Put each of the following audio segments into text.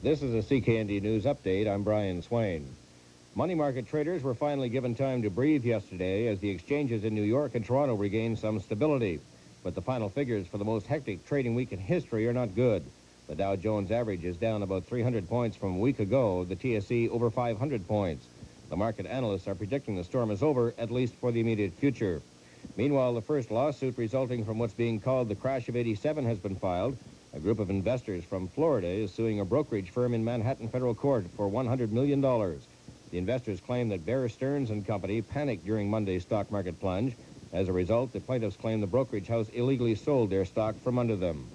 This is a CKND News Update. I'm Brian Swain. Money market traders were finally given time to breathe yesterday as the exchanges in New York and Toronto regained some stability. But the final figures for the most hectic trading week in history are not good. The Dow Jones average is down about 300 points from a week ago, the TSE over 500 points. The market analysts are predicting the storm is over, at least for the immediate future. Meanwhile, the first lawsuit resulting from what's being called the crash of '87 has been filed. A group of investors from Florida is suing a brokerage firm in Manhattan federal court for $100 million. The investors claim that Bear Stearns and Company panicked during Monday's stock market plunge. As a result, the plaintiffs claim the brokerage house illegally sold their stock from under them.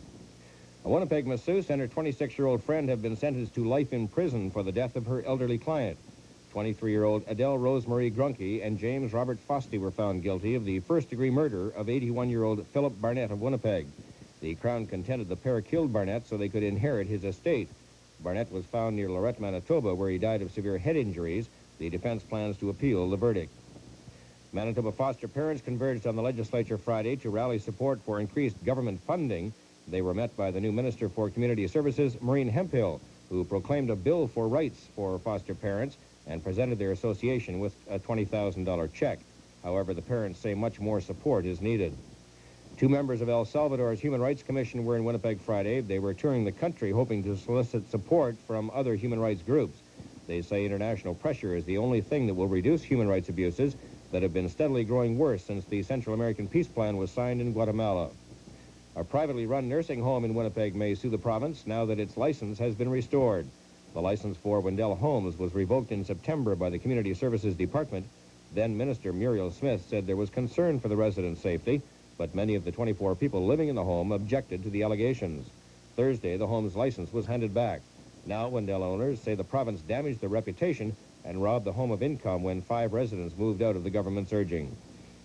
A Winnipeg masseuse and her 26-year-old friend have been sentenced to life in prison for the death of her elderly client. 23-year-old Adele Rosemarie Grunke and James Robert Fosty were found guilty of the first-degree murder of 81-year-old Philip Barnett of Winnipeg. The Crown contended the pair killed Barnett so they could inherit his estate. Barnett was found near Lorette, Manitoba, where he died of severe head injuries. The defense plans to appeal the verdict. Manitoba foster parents converged on the legislature Friday to rally support for increased government funding. They were met by the new Minister for Community Services, Maureen Hemphill, who proclaimed a bill for rights for foster parents and presented their association with a $20,000 check. However, the parents say much more support is needed. Two members of El Salvador's Human Rights Commission were in Winnipeg Friday. They were touring the country hoping to solicit support from other human rights groups. They say international pressure is the only thing that will reduce human rights abuses that have been steadily growing worse since the Central American Peace Plan was signed in Guatemala. A privately run nursing home in Winnipeg may sue the province now that its license has been restored. The license for Wendell Homes was revoked in September by the Community Services Department. Then Minister Muriel Smith said there was concern for the residents' safety, but many of the 24 people living in the home objected to the allegations. Thursday, the home's license was handed back. Now, Wendell owners say the province damaged their reputation and robbed the home of income when 5 residents moved out of the government's urging.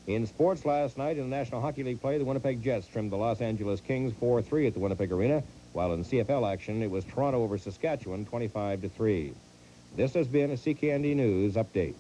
In sports last night in the National Hockey League play, the Winnipeg Jets trimmed the Los Angeles Kings 4-3 at the Winnipeg Arena, while in CFL action, it was Toronto over Saskatchewan 25-3. This has been a CKND News Update.